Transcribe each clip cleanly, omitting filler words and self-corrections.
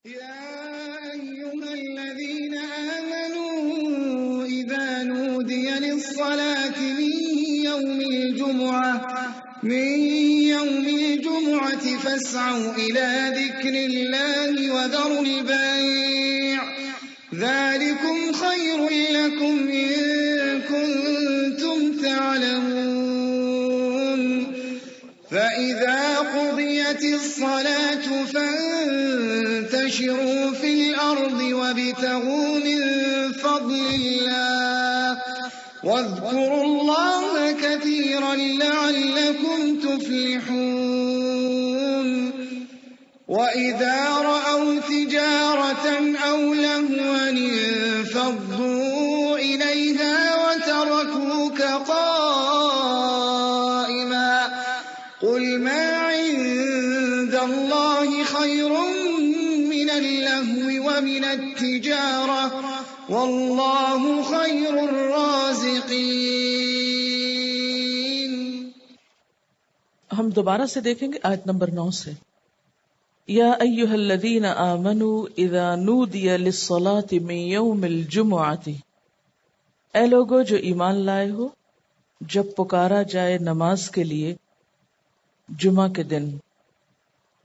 يا أيها الذين آمنوا إذا نودي للصلاة من يوم الجمعة فاسعوا إلى ذكر الله وذروا البيع ذلكم خير لكم إن كنتم تعلمون فإذا قضيت الصلاة فانتشروا في الأرض وابتغوا من فضل الله واذكروا الله كثيرا لعلكم تفلحون وإذا رأوا تجارة أو لهوا انفضوا إليها وتركوك قائما قل ما عند الله خير من اللهو ومن التجارة والله خير الرازقين. ہم دوبارہ سے دیکھیں گے آیت نمبر 9 سے. یا ایھا الذین آمنوا اذا نودی للصلاۃ من یوم الجمعۃ، اے لوگو جو ایمان لائے ہو جب پکارا جائے نماز کے لیے جمعہ کے دن،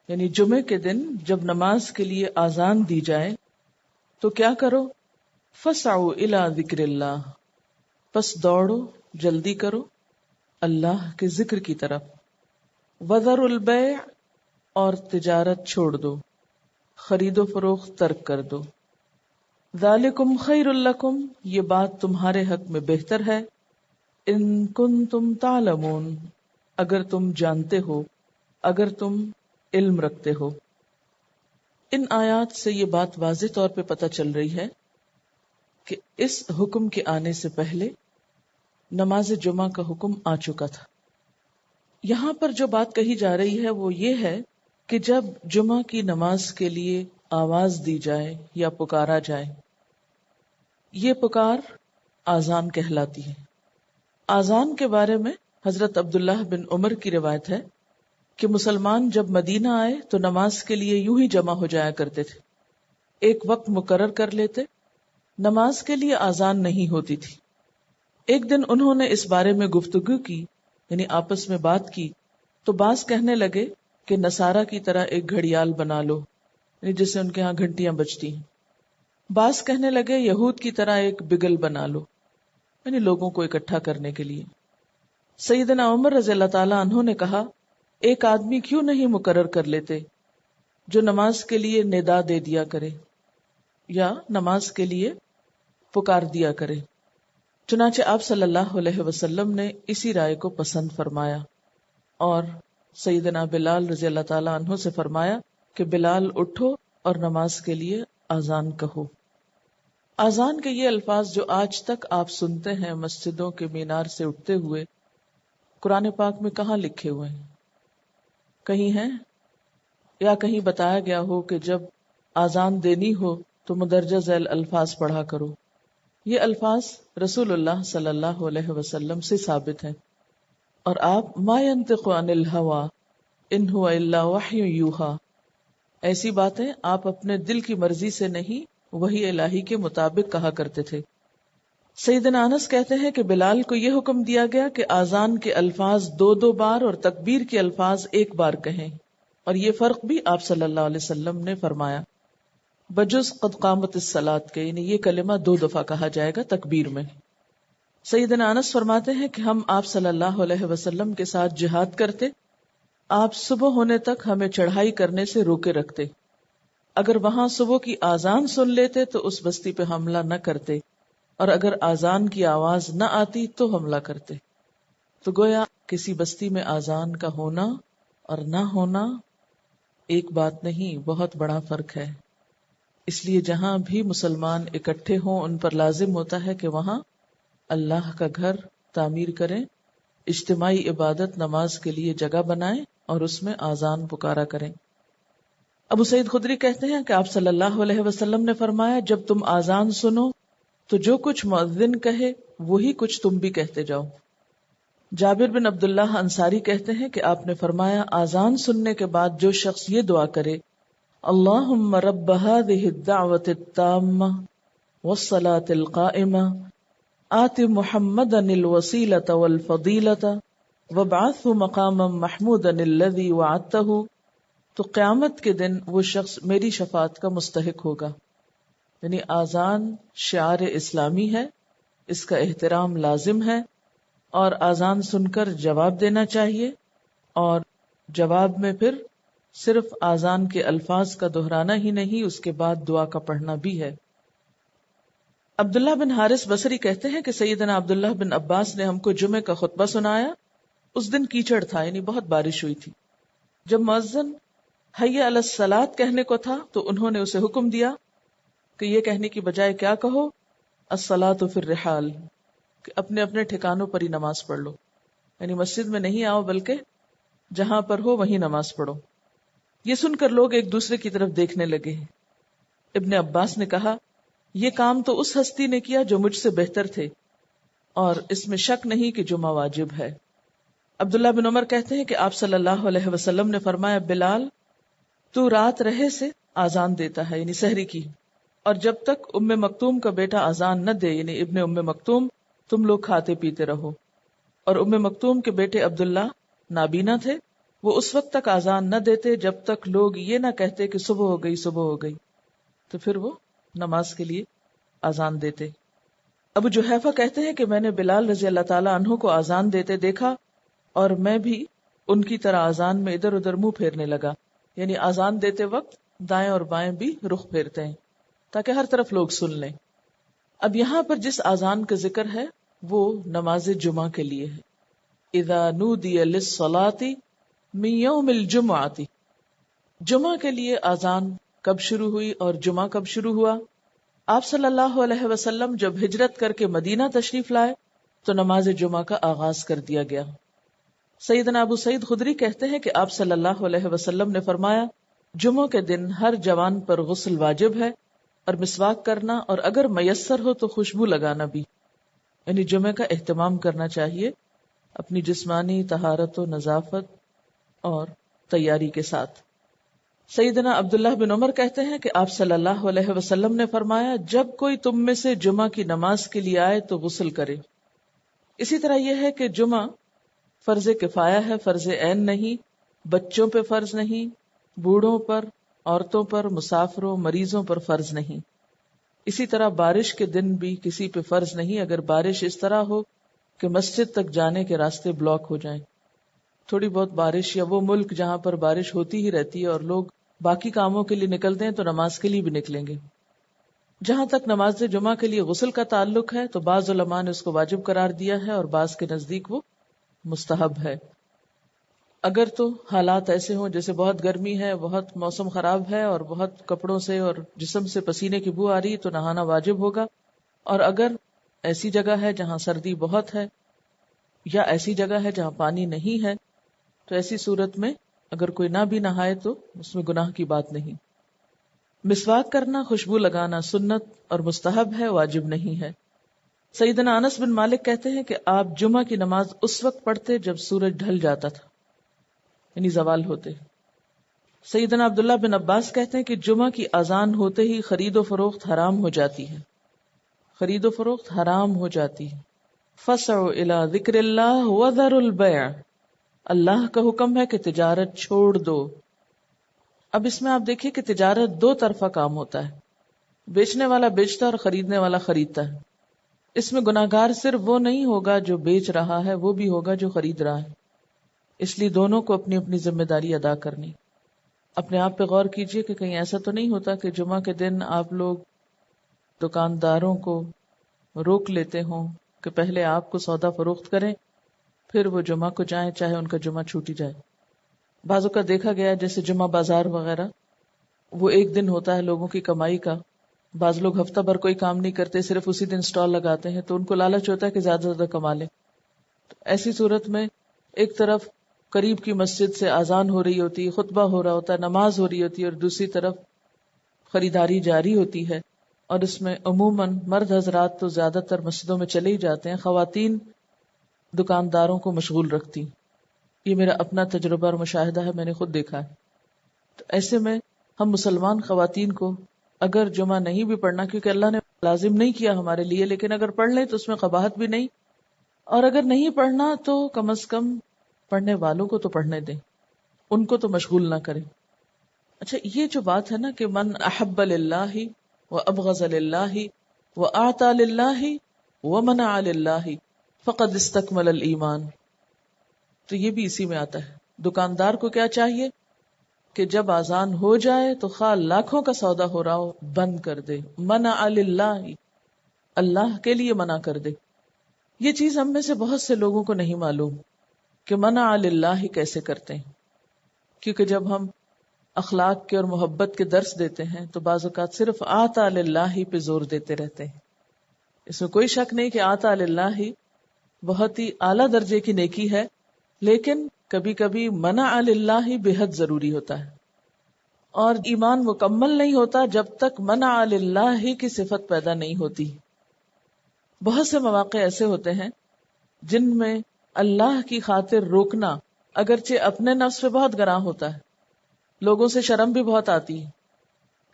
یعنی جمعے کے دن جب نماز کے لیے آذان دی جائے تو کیا کرو؟ فسعوا الی ذکر اللہ، پس دوڑو، جلدی کرو اللہ کے ذکر کی طرف. وذروا البیع، اور تجارت چھوڑ دو، خرید و فروخت ترک کر دو. ذالکم خیر لکم، یہ بات تمہارے حق میں بہتر ہے. ان کنتم تعلمون، اگر تم جانتے ہو، اگر تم علم رکھتے ہو. ان آیات سے یہ بات واضح طور پہ پتہ چل رہی ہے کہ اس حکم کے آنے سے پہلے نماز جمعہ کا حکم آ چکا تھا. یہاں پر جو بات کہی جا رہی ہے وہ یہ ہے کہ جب جمعہ کی نماز کے لیے آواز دی جائے یا پکارا جائے، یہ پکار آذان کہلاتی ہے. آذان کے بارے میں حضرت عبداللہ بن عمر کی روایت ہے کہ مسلمان جب مدینہ آئے تو نماز کے لیے یوں ہی جمع ہو جایا کرتے تھے. ایک وقت مقرر کر لیتے، نماز کے لیے آذان نہیں ہوتی تھی. ایک دن انہوں نے اس بارے میں گفتگو کی، یعنی آپس میں بات کی، تو بعض کہنے لگے کہ نصارہ کی طرح ایک گھڑیال بنا لو، یعنی جس سے ان کے ہاں گھنٹیاں بجتی ہیں. بعض کہنے لگے یہود کی طرح ایک بگل بنا لو، یعنی لوگوں کو اکٹھا کرنے کے لیے. سیدنا عمر رضی اللہ تعالیٰ عنہ نے کہا، ایک آدمی کیوں نہیں مقرر کر لیتے جو نماز کے لیے ندا دے دیا کرے یا نماز کے لیے پکار دیا کرے. چنانچہ آپ صلی اللہ علیہ وسلم نے اسی رائے کو پسند فرمایا اور سیدنا بلال رضی اللہ تعالیٰ عنہ سے فرمایا کہ بلال اٹھو اور نماز کے لیے آذان کہو. آذان کے یہ الفاظ جو آج تک آپ سنتے ہیں مسجدوں کے مینار سے اٹھتے ہوئے، قرآن پاک میں کہاں لکھے ہوئے ہیں؟ کہیں ہیں یا کہیں بتایا گیا ہو کہ جب آذان دینی ہو تو مدرجہ ذیل الفاظ پڑھا کرو؟ یہ الفاظ رسول اللہ صلی اللہ علیہ وسلم سے ثابت ہیں، اور آپ ما ینطق عن الہوی ان ھو الا وحی یوحی، ایسی باتیں آپ اپنے دل کی مرضی سے نہیں، وحی الہی کے مطابق کہا کرتے تھے. سیدنا انس کہتے ہیں کہ بلال کو یہ حکم دیا گیا کہ آذان کے الفاظ 2 بار اور تکبیر کے الفاظ 1 بار کہیں، اور یہ فرق بھی آپ صلی اللہ علیہ وسلم نے فرمایا بجز قد قامت الصلاۃ کے، یعنی یہ کلمہ 2 دفعہ کہا جائے گا تکبیر میں. سیدنا انس فرماتے ہیں کہ ہم آپ صلی اللہ علیہ وسلم کے ساتھ جہاد کرتے، آپ صبح ہونے تک ہمیں چڑھائی کرنے سے روکے رکھتے. اگر وہاں صبح کی آذان سن لیتے تو اس بستی پہ حملہ نہ کرتے، اور اگر آذان کی آواز نہ آتی تو حملہ کرتے. تو گویا کسی بستی میں آذان کا ہونا اور نہ ہونا ایک بات نہیں، بہت بڑا فرق ہے. اس لیے جہاں بھی مسلمان اکٹھے ہوں ان پر لازم ہوتا ہے کہ وہاں اللہ کا گھر تعمیر کریں، اجتماعی عبادت نماز کے لیے جگہ بنائیں اور اس میں آذان پکارا کریں. ابو سعید خدری کہتے ہیں کہ آپ صلی اللہ علیہ وسلم نے فرمایا، جب تم آذان سنو تو جو کچھ مؤذن کہے وہی کچھ تم بھی کہتے جاؤ. جابر بن عبداللہ انصاری کہتے ہیں کہ آپ نے فرمایا، آذان سننے کے بعد جو شخص یہ دعا کرے اللہم رب هذه الدعوة التامة والصلاة القائمة آت محمدا الوسيلة والفضيلة وابعثه مقاما محمودا الذي وعدته. تو قیامت کے دن وہ شخص میری شفاعت کا مستحق ہوگا. یعنی آذان شعار اسلامی ہے، اس کا احترام لازم ہے، اور آذان سن کر جواب دینا چاہیے، اور جواب میں پھر صرف آذان کے الفاظ کا دہرانا ہی نہیں، اس کے بعد دعا کا پڑھنا بھی ہے. عبداللہ بن حارث بصری کہتے ہیں کہ سیدنا عبداللہ بن عباس نے ہم کو جمعے کا خطبہ سنایا. اس دن کیچڑ تھا، یعنی بہت بارش ہوئی تھی. جب مؤذن حی علی الصلاۃ کہنے کو تھا تو انہوں نے اسے حکم دیا کہ یہ کہنے کی بجائے کیا کہو، الصلاۃ فی الرحال، کہ اپنے اپنے ٹھکانوں پر ہی نماز پڑھ لو. یعنی مسجد میں نہیں آؤ بلکہ جہاں پر ہو وہیں نماز پڑھو. یہ سن کر لوگ ایک دوسرے کی طرف دیکھنے لگے. ابن عباس نے کہا یہ کام تو اس ہستی نے کیا جو مجھ سے بہتر تھے، اور اس میں شک نہیں کہ جمعہ واجب ہے. عبداللہ بن عمر کہتے ہیں کہ آپ صلی اللہ علیہ وسلم نے فرمایا بلال تو رات رہے سے آذان دیتا ہے، یعنی سحری کی، اور جب تک ام مکتوم کا بیٹا آذان نہ دے، یعنی ابن ام مکتوم، تم لوگ کھاتے پیتے رہو. اور ام مکتوم کے بیٹے عبداللہ نابینا تھے، وہ اس وقت تک آذان نہ دیتے جب تک لوگ یہ نہ کہتے کہ صبح ہو گئی صبح ہو گئی، تو پھر وہ نماز کے لیے آذان دیتے. ابو جحیفہ کہتے ہیں کہ میں نے بلال رضی اللہ تعالیٰ عنہ کو آذان دیتے دیکھا، اور میں بھی ان کی طرح آذان میں ادھر ادھر منہ پھیرنے لگا. یعنی آذان دیتے وقت دائیں اور بائیں بھی رخ پھیرتے ہیں تاکہ ہر طرف لوگ سن لیں. اب یہاں پر جس آذان کا ذکر ہے وہ نماز جمعہ کے لیے ہے. اذا نودی للصلاۃ من یوم الجمعۃ، جمعہ کے لیے آذان کب شروع ہوئی اور جمعہ کب شروع ہوا؟ آپ صلی اللہ علیہ وسلم جب ہجرت کر کے مدینہ تشریف لائے تو نماز جمعہ کا آغاز کر دیا گیا. سیدنا ابو سعید خدری کہتے ہیں کہ آپ صلی اللہ علیہ وسلم نے فرمایا جمعہ کے دن ہر جوان پر غسل واجب ہے، اور مسواک کرنا، اور اگر میسر ہو تو خوشبو لگانا بھی. یعنی جمعہ کا اہتمام کرنا چاہیے اپنی جسمانی طہارت و نظافت اور تیاری کے ساتھ. سیدنا عبداللہ بن عمر کہتے ہیں کہ آپ صلی اللہ علیہ وسلم نے فرمایا جب کوئی تم میں سے جمعہ کی نماز کے لیے آئے تو غسل کرے. اسی طرح یہ ہے کہ جمعہ فرض کفایہ ہے، فرض عین نہیں، بچوں پہ فرض نہیں، بوڑھوں پر، عورتوں پر، مسافروں، مریضوں پر فرض نہیں. اسی طرح بارش کے دن بھی کسی پہ فرض نہیں اگر بارش اس طرح ہو کہ مسجد تک جانے کے راستے بلاک ہو جائیں. تھوڑی بہت بارش، یا وہ ملک جہاں پر بارش ہوتی ہی رہتی ہے اور لوگ باقی کاموں کے لیے نکلتے ہیں تو نماز کے لیے بھی نکلیں گے. جہاں تک نماز جمعہ کے لیے غسل کا تعلق ہے تو بعض علماء نے اس کو واجب قرار دیا ہے اور بعض کے نزدیک وہ مستحب ہے. اگر تو حالات ایسے ہوں جیسے بہت گرمی ہے، بہت موسم خراب ہے اور بہت کپڑوں سے اور جسم سے پسینے کی بو آ رہی تو نہانا واجب ہوگا. اور اگر ایسی جگہ ہے جہاں سردی بہت ہے یا ایسی جگہ ہے جہاں پانی نہیں ہے تو ایسی صورت میں اگر کوئی نہ بھی نہائے تو اس میں گناہ کی بات نہیں. مسواک کرنا، خوشبو لگانا سنت اور مستحب ہے، واجب نہیں ہے. سیدنا انس بن مالک کہتے ہیں کہ آپ جمعہ کی نماز اس وقت پڑھتے جب سورج ڈھل جاتا تھا، یعنی زوال ہوتے. سیدنا عبداللہ بن عباس کہتے ہیں کہ جمعہ کی اذان ہوتے ہی خرید و فروخت حرام ہو جاتی ہے، خرید و فروخت حرام ہو جاتی ہے. فسعوا الی ذکر اللہ وذروا البیع، اللہ کا حکم ہے کہ تجارت چھوڑ دو. اب اس میں آپ دیکھیے کہ تجارت دو طرفہ کام ہوتا ہے، بیچنے والا بیچتا اور خریدنے والا خریدتا ہے. اس میں گناہگار صرف وہ نہیں ہوگا جو بیچ رہا ہے، وہ بھی ہوگا جو خرید رہا ہے. اس لیے دونوں کو اپنی اپنی ذمہ داری ادا کرنی. اپنے آپ پہ غور کیجئے کہ کہیں ایسا تو نہیں ہوتا کہ جمعہ کے دن آپ لوگ دکانداروں کو روک لیتے ہوں کہ پہلے آپ کو سودا فروخت کریں پھر وہ جمعہ کو جائیں چاہے ان کا جمعہ چھوٹی جائے. بعضوں کا دیکھا گیا جیسے جمعہ بازار وغیرہ وہ ایک دن ہوتا ہے لوگوں کی کمائی کا. بعض لوگ ہفتہ بھر کوئی کام نہیں کرتے، صرف اسی دن سٹال لگاتے ہیں تو ان کو لالچ ہوتا ہے کہ زیادہ سے زیادہ کما لیں. تو ایسی صورت میں ایک طرف قریب کی مسجد سے اذان ہو رہی ہوتی ہے، خطبہ ہو رہا ہوتا ہے، نماز ہو رہی ہوتی ہے، اور دوسری طرف خریداری جاری ہوتی ہے. اور اس میں عموماً مرد حضرات تو زیادہ تر مسجدوں میں چلے ہی جاتے ہیں، خواتین دکانداروں کو مشغول رکھتی. یہ میرا اپنا تجربہ اور مشاہدہ ہے، میں نے خود دیکھا ہے. تو ایسے میں ہم مسلمان خواتین کو اگر جمعہ نہیں بھی پڑھنا، کیونکہ اللہ نے لازم نہیں کیا ہمارے لیے، لیکن اگر پڑھ لیں تو اس میں قباحت بھی نہیں، اور اگر نہیں پڑھنا تو کم از کم پڑھنے والوں کو تو پڑھنے دیں، ان کو تو مشغول نہ کریں. اچھا، یہ جو بات ہے نا کہ من احب للہ و ابغض للہ و اعطى للہ و منع للہ فقد استکمل الایمان، تو یہ بھی اسی میں آتا ہے. دکاندار کو کیا چاہیے کہ جب اذان ہو جائے تو خواہ لاکھوں کا سودا ہو رہا ہو بند کر دے. منع للہ، اللہ کے لیے منع کر دے. یہ چیز ہم میں سے بہت سے لوگوں کو نہیں معلوم کہ منع للہ کیسے کرتے ہیں، کیونکہ جب ہم اخلاق کے اور محبت کے درس دیتے ہیں تو بعض اوقات صرف آتا للہ پہ زور دیتے رہتے ہیں. اس میں کوئی شک نہیں کہ آتا للہ بہت ہی اعلیٰ درجے کی نیکی ہے، لیکن کبھی کبھی منع للہ بے حد ضروری ہوتا ہے. اور ایمان مکمل نہیں ہوتا جب تک منع للہ کی صفت پیدا نہیں ہوتی. بہت سے مواقع ایسے ہوتے ہیں جن میں اللہ کی خاطر روکنا اگرچہ اپنے نفس پہ بہت گراں ہوتا ہے، لوگوں سے شرم بھی بہت آتی ہے.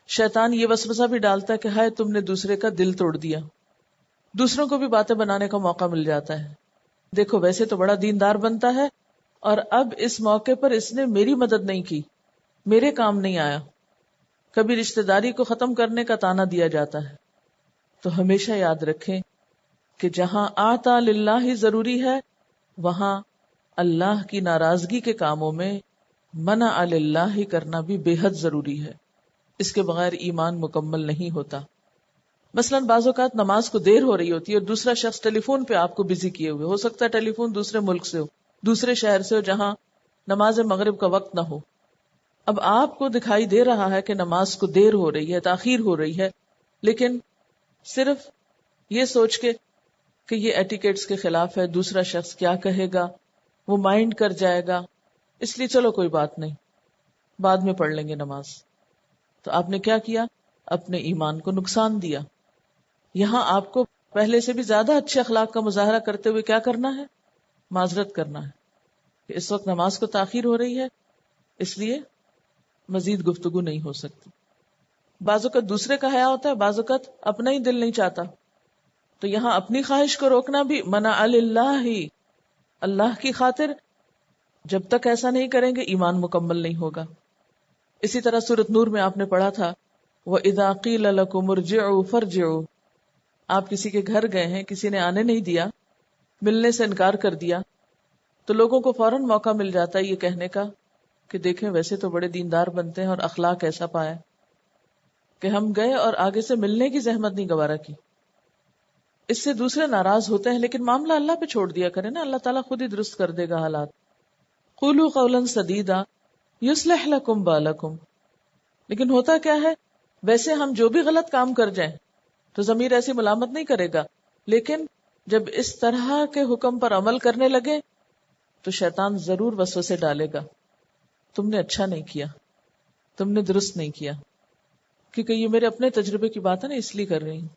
شیطان یہ وسوسہ بھی ڈالتا ہے کہ ہائے تم نے دوسرے کا دل توڑ دیا. دوسروں کو بھی باتیں بنانے کا موقع مل جاتا ہے. دیکھو ویسے تو بڑا دیندار بنتا ہے، اور اب اس موقع پر اس نے میری مدد نہیں کی، میرے کام نہیں آیا. کبھی رشتہ داری کو ختم کرنے کا تانا دیا جاتا ہے. تو ہمیشہ یاد رکھیں کہ جہاں آتا للہ ضروری ہے، وہاں اللہ کی ناراضگی کے کاموں میں منع للہ کرنا بھی بے حد ضروری ہے. اس کے بغیر ایمان مکمل نہیں ہوتا. مثلاً بعض اوقات نماز کو دیر ہو رہی ہوتی ہے اور دوسرا شخص ٹیلی فون پہ آپ کو بزی کیے ہوئے، ہو سکتا ہے ٹیلی فون دوسرے ملک سے ہو، دوسرے شہر سے ہو، جہاں نماز مغرب کا وقت نہ ہو. اب آپ کو دکھائی دے رہا ہے کہ نماز کو دیر ہو رہی ہے، تاخیر ہو رہی ہے، لیکن صرف یہ سوچ کے کہ یہ ایٹیکیٹس کے خلاف ہے، دوسرا شخص کیا کہے گا، وہ مائنڈ کر جائے گا، اس لیے چلو کوئی بات نہیں، بعد میں پڑھ لیں گے نماز. تو آپ نے کیا کیا؟ اپنے ایمان کو نقصان دیا. یہاں آپ کو پہلے سے بھی زیادہ اچھے اخلاق کا مظاہرہ کرتے ہوئے کیا کرنا ہے؟ معذرت کرنا ہے کہ اس وقت نماز کو تاخیر ہو رہی ہے، اس لیے مزید گفتگو نہیں ہو سکتی. بعض اوقات دوسرے کا حیا ہوتا ہے، بعض اوقات اپنا ہی دل نہیں چاہتا. تو یہاں اپنی خواہش کو روکنا بھی منع للہ، اللہ کی خاطر. جب تک ایسا نہیں کریں گے ایمان مکمل نہیں ہوگا. اسی طرح سورۃ نور میں آپ نے پڑھا تھا وَإِذَا قِيلَ لَكُمُ ارْجِعُوا فَارْجِعُوا. آپ کسی کے گھر گئے ہیں، کسی نے آنے نہیں دیا، ملنے سے انکار کر دیا، تو لوگوں کو فوراً موقع مل جاتا ہے یہ کہنے کا کہ دیکھیں ویسے تو بڑے دیندار بنتے ہیں اور اخلاق ایسا پایا کہ ہم گئے اور آگے سے ملنے کی زحمت نہیں گوارا کی. اس سے دوسرے ناراض ہوتے ہیں، لیکن معاملہ اللہ پہ چھوڑ دیا کرے نا، اللہ تعالیٰ خود ہی درست کر دے گا حالات. قولوا قولا سدیدا یصلح لکم بالکم. لیکن ہوتا کیا ہے، ویسے ہم جو بھی غلط کام کر جائیں تو ضمیر ایسی ملامت نہیں کرے گا، لیکن جب اس طرح کے حکم پر عمل کرنے لگے تو شیطان ضرور وسوسے ڈالے گا، تم نے اچھا نہیں کیا، تم نے درست نہیں کیا. کیونکہ یہ میرے اپنے تجربے کی بات ہے نا، اس لیے کر رہی ہوں.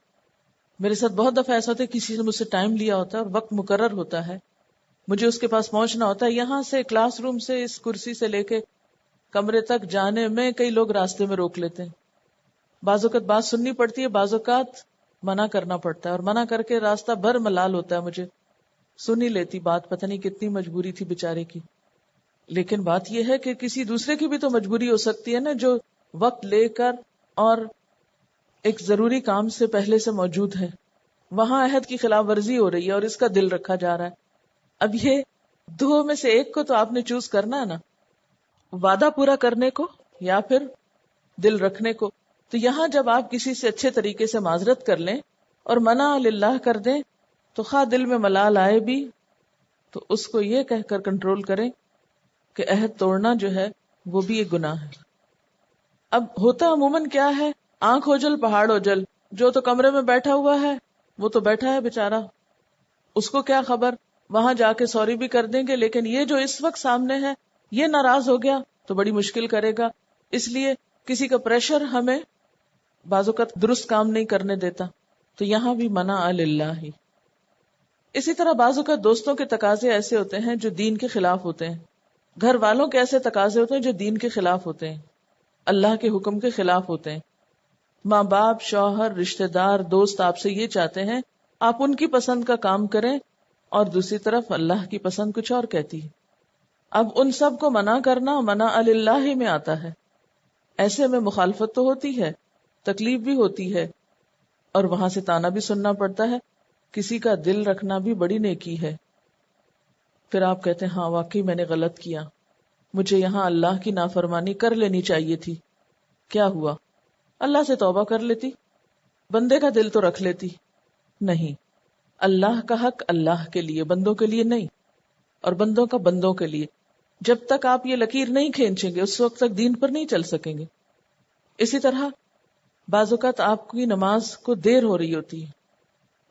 میرے ساتھ بہت دفعہ ایسا ہوتا ہے کسی نے مجھ سے ٹائم لیا ہوتا ہے اور وقت مقرر ہوتا ہے، مجھے اس کے پاس پہنچنا ہوتا ہے. یہاں سے کلاس روم سے اس کرسی سے لے کے کمرے تک جانے میں کئی لوگ راستے میں روک لیتے ہیں. بعض اوقات بات سننی پڑتی ہے، بعض اوقات منع کرنا پڑتا ہے، اور منع کر کے راستہ بھر ملال ہوتا ہے. مجھے سن ہی لیتی بات، پتہ نہیں کتنی مجبوری تھی بیچارے کی. لیکن بات یہ ہے کہ کسی دوسرے کی بھی تو مجبوری ہو سکتی ہے نا، جو وقت لے کر اور ایک ضروری کام سے پہلے سے موجود ہے. وہاں عہد کی خلاف ورزی ہو رہی ہے اور اس کا دل رکھا جا رہا ہے. اب یہ دو میں سے ایک کو تو آپ نے چوز کرنا ہے نا، وعدہ پورا کرنے کو یا پھر دل رکھنے کو. تو یہاں جب آپ کسی سے اچھے طریقے سے معذرت کر لیں اور منع للہ کر دیں تو خواہ دل میں ملال آئے بھی تو اس کو یہ کہہ کر کنٹرول کریں کہ عہد توڑنا جو ہے وہ بھی ایک گناہ ہے. اب ہوتا عموماً کیا ہے، آنکھ اوجل پہاڑ اوجل، جو تو کمرے میں بیٹھا ہوا ہے وہ تو بیٹھا ہے بیچارہ، اس کو کیا خبر، وہاں جا کے سوری بھی کر دیں گے، لیکن یہ جو اس وقت سامنے ہے یہ ناراض ہو گیا تو بڑی مشکل کرے گا. اس لیے کسی کا پریشر ہمیں بعض اوقات درست کام نہیں کرنے دیتا. تو یہاں بھی منع للہ ہی. اسی طرح بعض اوقات دوستوں کے تقاضے ایسے ہوتے ہیں جو دین کے خلاف ہوتے ہیں، گھر والوں کے ایسے تقاضے ہوتے ہیں جو دین کے خلاف ہوتے ہیں. اللہ کے حکم کے خلاف ہوتے ہیں. ماں باپ، شوہر، رشتہ دار، دوست آپ سے یہ چاہتے ہیں آپ ان کی پسند کا کام کریں، اور دوسری طرف اللہ کی پسند کچھ اور کہتی ہے. اب ان سب کو منع کرنا منع اللہ میں آتا ہے. ایسے میں مخالفت تو ہوتی ہے، تکلیف بھی ہوتی ہے، اور وہاں سے تانا بھی سننا پڑتا ہے. کسی کا دل رکھنا بھی بڑی نیکی ہے. پھر آپ کہتے ہیں ہاں واقعی میں نے غلط کیا، مجھے یہاں اللہ کی نافرمانی کر لینی چاہیے تھی. کیا ہوا؟ اللہ سے توبہ کر لیتی، بندے کا دل تو رکھ لیتی. نہیں، اللہ کا حق اللہ کے لیے، بندوں کے لیے نہیں، اور بندوں کا بندوں کے لیے. جب تک آپ یہ لکیر نہیں کھینچیں گے اس وقت تک دین پر نہیں چل سکیں گے. اسی طرح بعض اوقات آپ کی نماز کو دیر ہو رہی ہوتی ہے،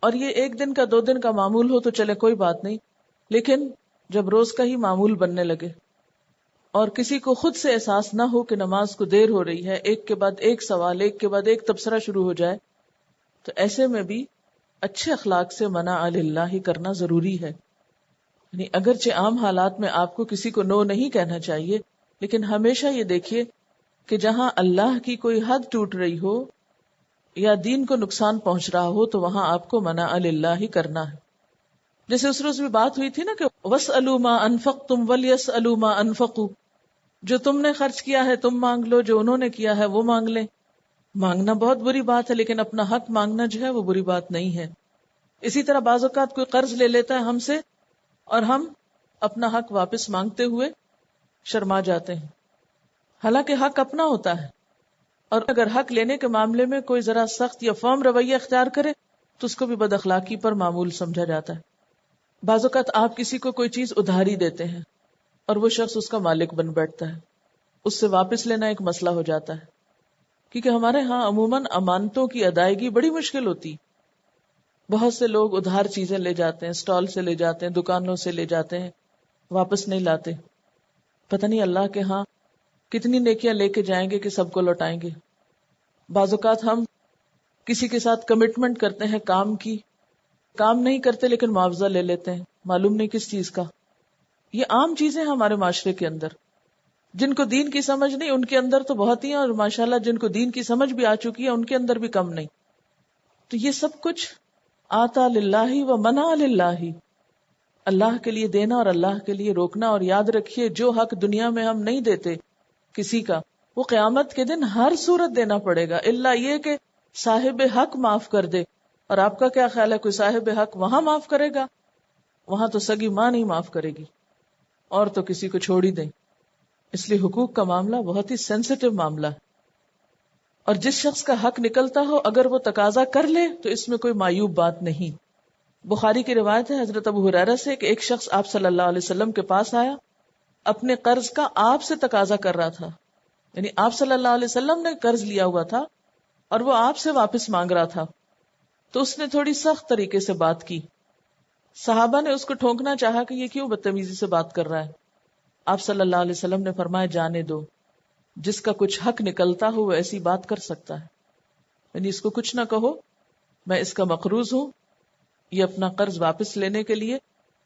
اور یہ 1 دن کا 2 دن کا معمول ہو تو چلے کوئی بات نہیں، لیکن جب روز کا ہی معمول بننے لگے اور کسی کو خود سے احساس نہ ہو کہ نماز کو دیر ہو رہی ہے، ایک کے بعد ایک سوال، ایک کے بعد ایک تبصرہ شروع ہو جائے، تو ایسے میں بھی اچھے اخلاق سے منع اللہ کرنا ضروری ہے. یعنی اگرچہ عام حالات میں آپ کو کسی کو نو نہیں کہنا چاہیے، لیکن ہمیشہ یہ دیکھیے کہ جہاں اللہ کی کوئی حد ٹوٹ رہی ہو یا دین کو نقصان پہنچ رہا ہو تو وہاں آپ کو منع اللہ کرنا ہے. جیسے اس روز بھی بات ہوئی تھی نا کہ وَاسْأَلُوا مَا أَنفَقْتُمْ وَلْيَسْأَلُوا مَا أَنفَقُوا، جو تم نے خرچ کیا ہے تم مانگ لو، جو انہوں نے کیا ہے وہ مانگ لیں. مانگنا بہت بری بات ہے، لیکن اپنا حق مانگنا جو ہے وہ بری بات نہیں ہے. اسی طرح بعض اوقات کوئی قرض لے لیتا ہے ہم سے اور ہم اپنا حق واپس مانگتے ہوئے شرما جاتے ہیں، حالانکہ حق اپنا ہوتا ہے. اور اگر حق لینے کے معاملے میں کوئی ذرا سخت یا فرم رویہ اختیار کرے تو اس کو بھی بد اخلاقی پر معمول سمجھا جاتا ہے. بعض اوقات آپ کسی کو کوئی چیز ادھاری دیتے ہیں اور وہ شخص اس کا مالک بن بیٹھتا ہے، اس سے واپس لینا ایک مسئلہ ہو جاتا ہے. کیونکہ ہمارے ہاں عموماً امانتوں کی ادائیگی بڑی مشکل ہوتی. بہت سے لوگ ادھار چیزیں لے جاتے ہیں، سٹال سے لے جاتے ہیں، دکانوں سے لے جاتے ہیں، واپس نہیں لاتے. پتہ نہیں اللہ کے ہاں کتنی نیکیاں لے کے جائیں گے کہ سب کو لوٹائیں گے. بعض اوقات ہم کسی کے ساتھ کمٹمنٹ کرتے ہیں کام کی، کام نہیں کرتے لیکن معاوضہ لے لیتے ہیں، معلوم نہیں کس چیز کا. یہ عام چیزیں ہمارے معاشرے کے اندر. جن کو دین کی سمجھ نہیں ان کے اندر تو بہت ہی ہیں، اور ماشاءاللہ جن کو دین کی سمجھ بھی آ چکی ہے ان کے اندر بھی کم نہیں. تو یہ سب کچھ آتا للہ و منع للہ، اللہ کے لیے دینا اور اللہ کے لیے روکنا. اور یاد رکھیے جو حق دنیا میں ہم نہیں دیتے کسی کا، وہ قیامت کے دن ہر صورت دینا پڑے گا، الا یہ کہ صاحب حق معاف کر دے. اور آپ کا کیا خیال ہے کوئی صاحب حق وہاں معاف کرے گا؟ وہاں تو سگی ماں نہیں معاف کرے گی، اور تو کسی کو چھوڑ ہی دیں. اس لیے حقوق کا معاملہ بہت ہی سینسیٹیو معاملہ ہے، اور جس شخص کا حق نکلتا ہو اگر وہ تقاضا کر لے تو اس میں کوئی معیوب بات نہیں. بخاری کی روایت ہے حضرت ابو ہریرہ سے کہ ایک شخص آپ صلی اللہ علیہ وسلم کے پاس آیا، اپنے قرض کا آپ سے تقاضا کر رہا تھا. یعنی آپ صلی اللہ علیہ وسلم نے قرض لیا ہوا تھا اور وہ آپ سے واپس مانگ رہا تھا. تو اس نے تھوڑی سخت طریقے سے بات کی. صحابہ نے اس کو ٹھونکنا چاہا کہ یہ کیوں بدتمیزی سے بات کر رہا ہے. آپ صلی اللہ علیہ وسلم نے فرمایا جانے دو، جس کا کچھ حق نکلتا ہو وہ ایسی بات کر سکتا ہے. یعنی اس کو کچھ نہ کہو، میں اس کا مقروض ہوں، یہ اپنا قرض واپس لینے کے لیے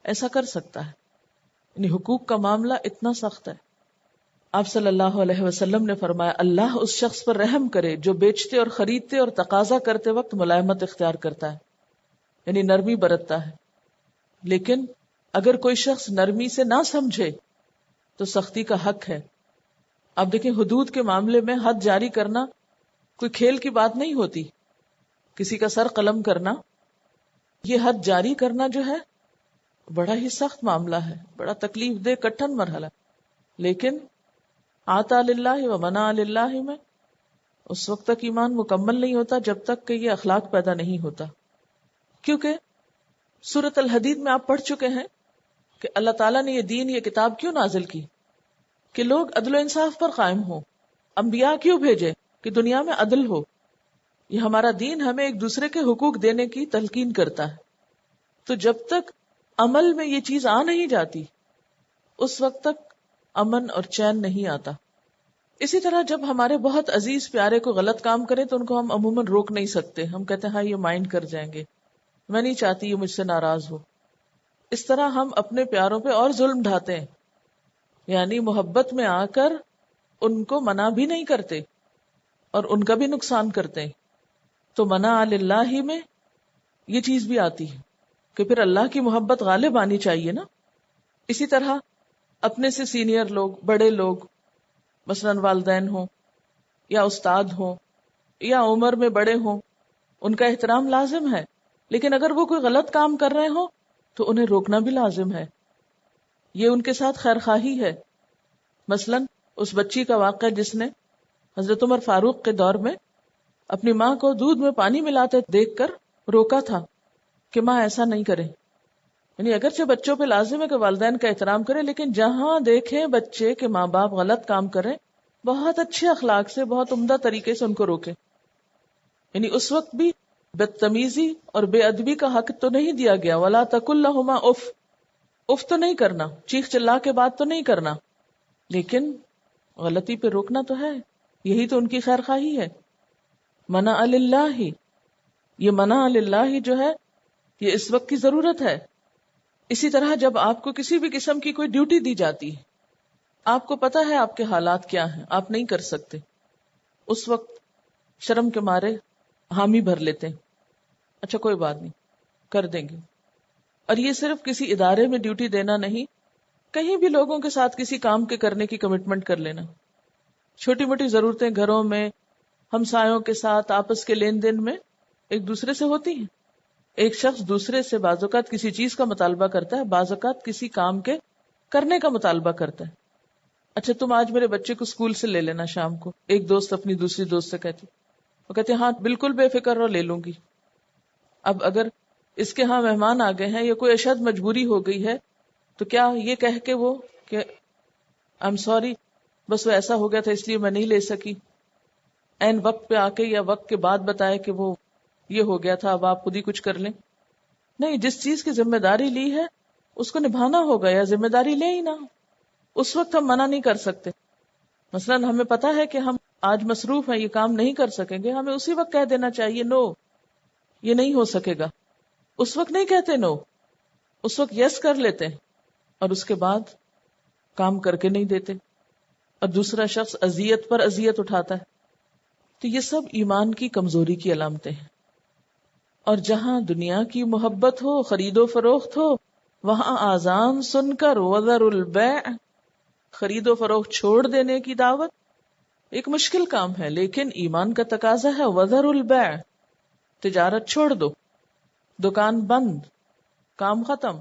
ایسا کر سکتا ہے. یعنی حقوق کا معاملہ اتنا سخت ہے. آپ صلی اللہ علیہ وسلم نے فرمایا اللہ اس شخص پر رحم کرے جو بیچتے اور خریدتے اور تقاضا کرتے وقت ملائمت اختیار کرتا ہے، یعنی نرمی برتتا ہے. لیکن اگر کوئی شخص نرمی سے نہ سمجھے تو سختی کا حق ہے. آپ دیکھیں حدود کے معاملے میں حد جاری کرنا کوئی کھیل کی بات نہیں ہوتی. کسی کا سر قلم کرنا، یہ حد جاری کرنا جو ہے بڑا ہی سخت معاملہ ہے، بڑا تکلیف دہ کٹھن مرحلہ. لیکن آتا للہ و منع للہ میں اس وقت تک ایمان مکمل نہیں ہوتا جب تک کہ یہ اخلاق پیدا نہیں ہوتا. کیونکہ سورۃ الحدید میں آپ پڑھ چکے ہیں کہ اللہ تعالیٰ نے یہ دین، یہ کتاب کیوں نازل کی؟ کہ لوگ عدل و انصاف پر قائم ہوں. انبیاء کیوں بھیجے؟ کہ دنیا میں عدل ہو. یہ ہمارا دین ہمیں ایک دوسرے کے حقوق دینے کی تلقین کرتا ہے. تو جب تک عمل میں یہ چیز آ نہیں جاتی اس وقت تک امن اور چین نہیں آتا. اسی طرح جب ہمارے بہت عزیز پیارے کو غلط کام کرے تو ان کو ہم عموماً روک نہیں سکتے. ہم کہتے ہیں ہاں یہ مائنڈ کر جائیں گے، میں نہیں چاہتی یہ مجھ سے ناراض ہو. اس طرح ہم اپنے پیاروں پہ اور ظلم ڈھاتے ہیں. یعنی محبت میں آ کر ان کو منع بھی نہیں کرتے اور ان کا بھی نقصان کرتے ہیں. تو منع للہ میں یہ چیز بھی آتی ہے کہ پھر اللہ کی محبت غالب آنی چاہیے نا. اسی طرح اپنے سے سینئر لوگ، بڑے لوگ، مثلاً والدین ہوں یا استاد ہوں یا عمر میں بڑے ہوں، ان کا احترام لازم ہے، لیکن اگر وہ کوئی غلط کام کر رہے ہوں تو انہیں روکنا بھی لازم ہے. یہ ان کے ساتھ خیر خواہی ہے. مثلاً اس بچی کا واقعہ جس نے حضرت عمر فاروق کے دور میں اپنی ماں کو دودھ میں پانی ملاتے دیکھ کر روکا تھا کہ ماں ایسا نہیں کرے. یعنی اگرچہ بچوں پہ لازم ہے کہ والدین کا احترام کریں، لیکن جہاں دیکھیں بچے کہ ماں باپ غلط کام کریں، بہت اچھے اخلاق سے، بہت عمدہ طریقے سے ان کو روکیں. یعنی اس وقت بھی بدتمیزی اور بے ادبی کا حق تو نہیں دیا گیا. وَلَا تَقُلْ لَهُمَا اف، اف تو نہیں کرنا، چیخ چلا کے بات تو نہیں کرنا، لیکن غلطی پہ روکنا تو ہے. یہی تو ان کی خیر خواہی ہے. منع للہ، یہ منع للہ جو ہے یہ اس وقت کی ضرورت ہے. اسی طرح جب آپ کو کسی بھی قسم کی کوئی ڈیوٹی دی جاتی ہے، آپ کو پتا ہے آپ کے حالات کیا ہیں، آپ نہیں کر سکتے، اس وقت شرم کے مارے حامی بھر لیتے ہیں، اچھا کوئی بات نہیں، کر دیں گے. اور یہ صرف کسی ادارے میں ڈیوٹی دینا نہیں، کہیں بھی لوگوں کے ساتھ کسی کام کے کرنے کی کمٹمنٹ کر لینا. چھوٹی موٹی ضرورتیں گھروں میں، ہمسایوں کے ساتھ آپس کے لین دین میں ایک دوسرے سے ہوتی ہیں. ایک شخص دوسرے سے بعض اوقات کسی چیز کا مطالبہ کرتا ہے، بعض اوقات کسی کام کے کرنے کا مطالبہ کرتا ہے. اچھا تم آج میرے بچے کو اسکول سے لے لینا شام کو، ایک دوست اپنی دوسری دوست سے کہتی، وہ کہتے ہاں بالکل بے فکر رہو، لے لوں گی. اب اگر اس کے ہاں مہمان آ گئے ہیں یا کوئی اشد مجبوری ہو گئی ہے تو کیا یہ کہہ کے وہ کہ آئی ایم سوری، بس وہ ایسا ہو گیا تھا اس لیے میں نہیں لے سکی، عین وقت پہ آ کے یا وقت کے بعد بتائے کہ وہ یہ ہو گیا تھا اب آپ خود ہی کچھ کر لیں؟ نہیں، جس چیز کی ذمہ داری لی ہے اس کو نبھانا ہوگا، یا ذمہ داری لے ہی نہ. اس وقت ہم منع نہیں کر سکتے. مثلاً ہمیں پتا ہے کہ ہم آج مصروف ہیں، یہ کام نہیں کر سکیں گے، ہمیں اسی وقت کہہ دینا چاہیے نو، یہ نہیں ہو سکے گا. اس وقت نہیں کہتے نو، اس وقت یس کر لیتے ہیں اور اس کے بعد کام کر کے نہیں دیتے اور دوسرا شخص اذیت پر اذیت اٹھاتا ہے. تو یہ سب ایمان کی کمزوری کی علامتیں ہیں. اور جہاں دنیا کی محبت ہو، خرید و فروخت ہو، وہاں آذان سن کر وذروا البیع، خرید و فروخت چھوڑ دینے کی دعوت ایک مشکل کام ہے، لیکن ایمان کا تقاضا ہے وذروا البیع، تجارت چھوڑ دو، دکان بند، کام ختم.